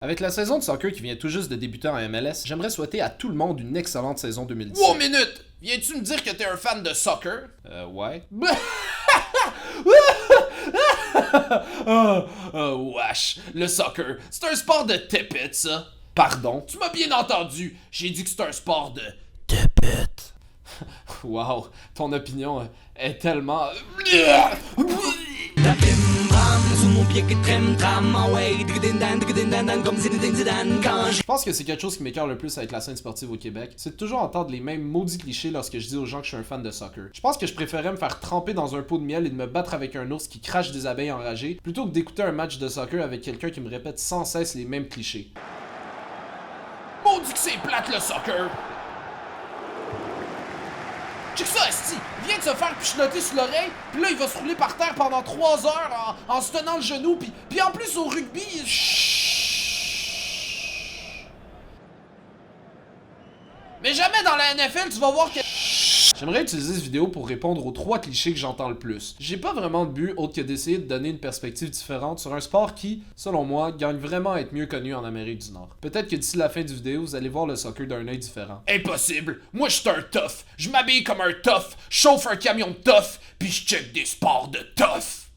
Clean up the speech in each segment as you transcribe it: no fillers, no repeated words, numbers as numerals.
Avec la saison de soccer qui vient tout juste de débuter en MLS, j'aimerais souhaiter à tout le monde une excellente saison 2017. Wow, minute! Viens-tu me dire que t'es un fan de soccer? Ouais. Wesh, le soccer, c'est un sport de tépite, ça. Pardon? Tu m'as bien entendu, j'ai dit que c'est un sport de... Tépite. Wow, ton opinion est tellement... Je pense que c'est quelque chose qui m'écoeure le plus avec la scène sportive au Québec. C'est de toujours entendre les mêmes maudits clichés lorsque je dis aux gens que je suis un fan de soccer. Je pense que je préférais me faire tremper dans un pot de miel et de me battre avec un ours qui crache des abeilles enragées plutôt que d'écouter un match de soccer avec quelqu'un qui me répète sans cesse les mêmes clichés. Maudit que c'est plate le soccer! Check ça, esti! Il vient de se faire pichenoter sur l'oreille, puis là, il va se rouler par terre pendant 3 heures en se tenant le genou, puis en plus, au rugby... Mais jamais dans la NFL, tu vas voir que... J'aimerais utiliser cette vidéo pour répondre aux 3 clichés que j'entends le plus. J'ai pas vraiment de but autre que d'essayer de donner une perspective différente sur un sport qui, selon moi, gagne vraiment à être mieux connu en Amérique du Nord. Peut-être que d'ici la fin du vidéo, vous allez voir le soccer d'un œil différent. Impossible! Moi, je suis un tough! Je m'habille comme un tough, je chauffe un camion de tough, puis je check des sports de tough!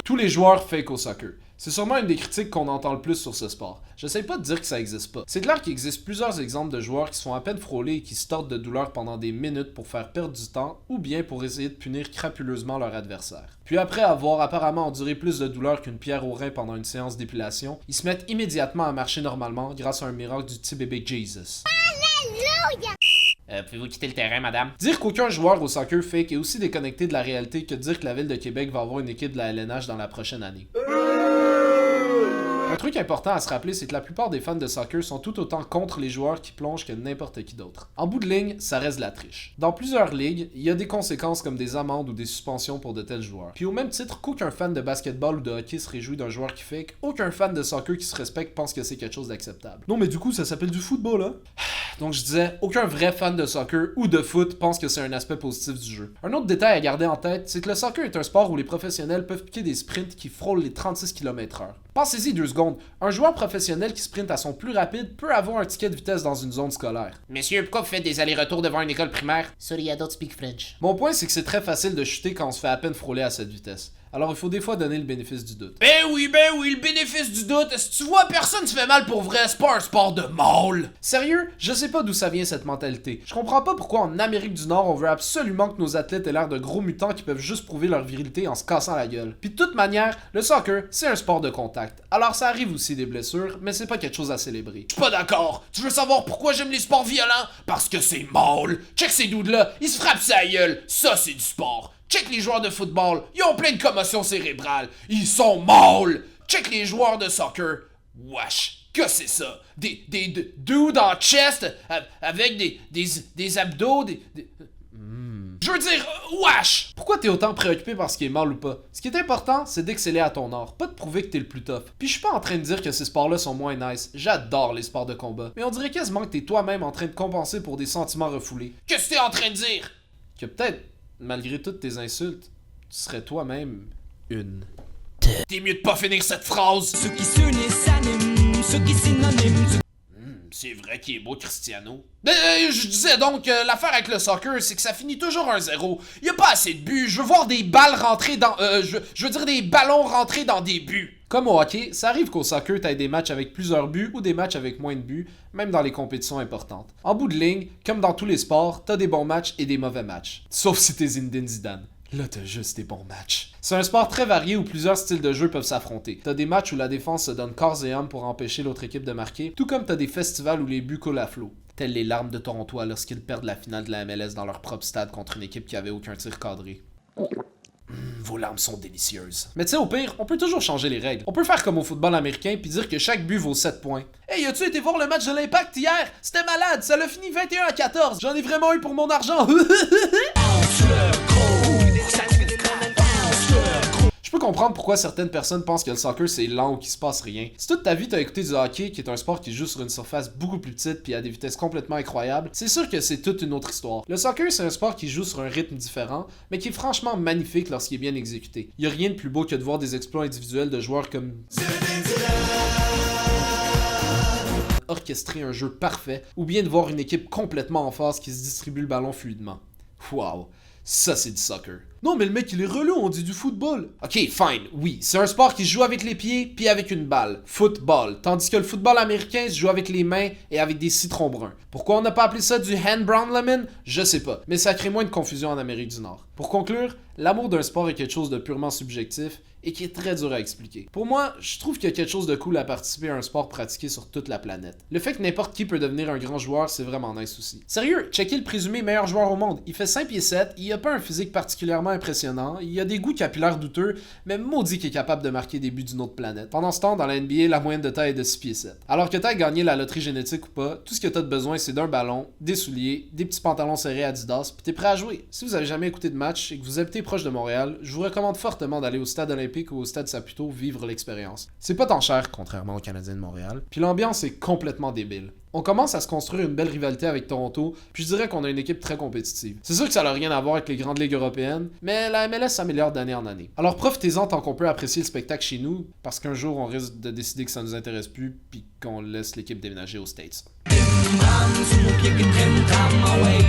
Tous les joueurs fake au soccer. C'est sûrement une des critiques qu'on entend le plus sur ce sport. J'essaie pas de dire que ça existe pas. C'est clair qu'il existe plusieurs exemples de joueurs qui se font à peine frôler et qui se tordent de douleur pendant des minutes pour faire perdre du temps ou bien pour essayer de punir crapuleusement leur adversaire. Puis après avoir apparemment enduré plus de douleur qu'une pierre au rein pendant une séance d'épilation, ils se mettent immédiatement à marcher normalement grâce à un miracle du petit bébé Jesus. Alléluia! Pouvez-vous quitter le terrain, madame? Dire qu'aucun joueur au soccer fake est aussi déconnecté de la réalité que de dire que la ville de Québec va avoir une équipe de la LNH dans la prochaine année. Un truc important à se rappeler, c'est que la plupart des fans de soccer sont tout autant contre les joueurs qui plongent que n'importe qui d'autre. En bout de ligne, ça reste de la triche. Dans plusieurs ligues, il y a des conséquences comme des amendes ou des suspensions pour de tels joueurs. Puis au même titre qu'aucun fan de basketball ou de hockey se réjouit d'un joueur qui fake, aucun fan de soccer qui se respecte pense que c'est quelque chose d'acceptable. Non mais du coup, ça s'appelle du football, hein? Donc je disais, aucun vrai fan de soccer ou de foot pense que c'est un aspect positif du jeu. Un autre détail à garder en tête, c'est que le soccer est un sport où les professionnels peuvent piquer des sprints qui frôlent les 36 km/h. Pensez-y 2 secondes, un joueur professionnel qui sprinte à son plus rapide peut avoir un ticket de vitesse dans une zone scolaire. Messieurs, pourquoi vous faites des allers-retours devant une école primaire? Sorry, I don't speak French. Mon point, c'est que c'est très facile de chuter quand on se fait à peine frôler à cette vitesse. Alors il faut des fois donner le bénéfice du doute. Ben oui, le bénéfice du doute. Si tu vois, personne se fait mal pour vrai, c'est pas un sport de mâle. Sérieux, je sais pas d'où ça vient cette mentalité. Je comprends pas pourquoi en Amérique du Nord on veut absolument que nos athlètes aient l'air de gros mutants qui peuvent juste prouver leur virilité en se cassant la gueule. Puis de toute manière, le soccer, c'est un sport de contact. Alors ça arrive aussi des blessures, mais c'est pas quelque chose à célébrer. Je suis pas d'accord. Tu veux savoir pourquoi j'aime les sports violents? Parce que c'est mâle. Check ces dudes là, ils se frappent sa gueule. Ça c'est du sport. Check les joueurs de football, ils ont plein de commotions cérébrales. Ils sont mâles. Check les joueurs de soccer. Wesh, que c'est ça? Des dudes en chest avec des abdos, Je veux dire, wesh! Pourquoi t'es autant préoccupé par ce qui est mal ou pas? Ce qui est important, c'est d'exceller à ton art, pas de prouver que t'es le plus tough. Puis je suis pas en train de dire que ces sports-là sont moins nice. J'adore les sports de combat. Mais on dirait quasiment que t'es toi-même en train de compenser pour des sentiments refoulés. Qu'est-ce que t'es en train de dire? Que peut-être, malgré toutes tes insultes, tu serais toi-même une. T'es mieux de pas finir cette phrase. Ceux qui s'unissent s'animent, ceux qui synonymes. C'est vrai qu'il est beau, Cristiano. Je disais donc, l'affaire avec le soccer, c'est que ça finit toujours 1-0. Y a pas assez de buts. Je veux voir des balles rentrer dans... je veux dire des ballons rentrer dans des buts. Comme au hockey, ça arrive qu'au soccer, t'aies des matchs avec plusieurs buts ou des matchs avec moins de buts, même dans les compétitions importantes. En bout de ligne, comme dans tous les sports, t'as des bons matchs et des mauvais matchs. Sauf si t'es Zinedine Zidane. Là, t'as juste des bons matchs. C'est un sport très varié où plusieurs styles de jeu peuvent s'affronter. T'as des matchs où la défense se donne corps et âme pour empêcher l'autre équipe de marquer, tout comme t'as des festivals où les buts coulent à flot. Telles les larmes de Toronto lorsqu'ils perdent la finale de la MLS dans leur propre stade contre une équipe qui avait aucun tir cadré. Vos larmes sont délicieuses. Mais tu sais, au pire, on peut toujours changer les règles. On peut faire comme au football américain puis dire que chaque but vaut 7 points. Hey, as-tu été voir le match de l'Impact hier? C'était malade, ça l'a fini 21-14. J'en ai vraiment eu pour mon argent. Je peux comprendre pourquoi certaines personnes pensent que le soccer c'est lent ou qu'il se passe rien. Si toute ta vie t'as écouté du hockey, qui est un sport qui joue sur une surface beaucoup plus petite puis à des vitesses complètement incroyables, c'est sûr que c'est toute une autre histoire. Le soccer c'est un sport qui joue sur un rythme différent, mais qui est franchement magnifique lorsqu'il est bien exécuté. Y a rien de plus beau que de voir des exploits individuels de joueurs comme orchestrer un jeu parfait, ou bien de voir une équipe complètement en phase qui se distribue le ballon fluidement. Waouh, ça c'est du soccer. Non mais le mec il est relou, on dit du football. Ok, fine, oui, c'est un sport qui se joue avec les pieds puis avec une balle. Football. Tandis que le football américain se joue avec les mains et avec des citrons bruns. Pourquoi on n'a pas appelé ça du hand brown lemon? Je sais pas, mais ça crée moins de confusion en Amérique du Nord. Pour conclure, l'amour d'un sport est quelque chose de purement subjectif et qui est très dur à expliquer. Pour moi, je trouve qu'il y a quelque chose de cool à participer à un sport pratiqué sur toute la planète. Le fait que n'importe qui peut devenir un grand joueur, c'est vraiment nice aussi. Sérieux, checkez le présumé meilleur joueur au monde. Il fait 5 pieds 7, il a pas un physique particulièrement impressionnant, il a des goûts capillaires douteux, mais maudit qu'il est capable de marquer des buts d'une autre planète. Pendant ce temps, dans la NBA, la moyenne de taille est de 6 pieds 7. Alors que t'as gagné la loterie génétique ou pas, tout ce que t'as de besoin c'est d'un ballon, des souliers, des petits pantalons serrés Adidas, pis t'es prêt à jouer. Si vous avez jamais écouté de match et que vous habitez proche de Montréal, je vous recommande fortement d'aller au stade olympique ou au stade Saputo vivre l'expérience. C'est pas tant cher, contrairement aux Canadiens de Montréal, puis l'ambiance est complètement débile. On commence à se construire une belle rivalité avec Toronto, puis je dirais qu'on a une équipe très compétitive. C'est sûr que ça n'a rien à voir avec les grandes ligues européennes, mais la MLS s'améliore d'année en année. Alors profitez-en tant qu'on peut apprécier le spectacle chez nous, parce qu'un jour on risque de décider que ça nous intéresse plus, puis qu'on laisse l'équipe déménager aux States. Bam, sur mon pied que t'aimes ta main, ouais.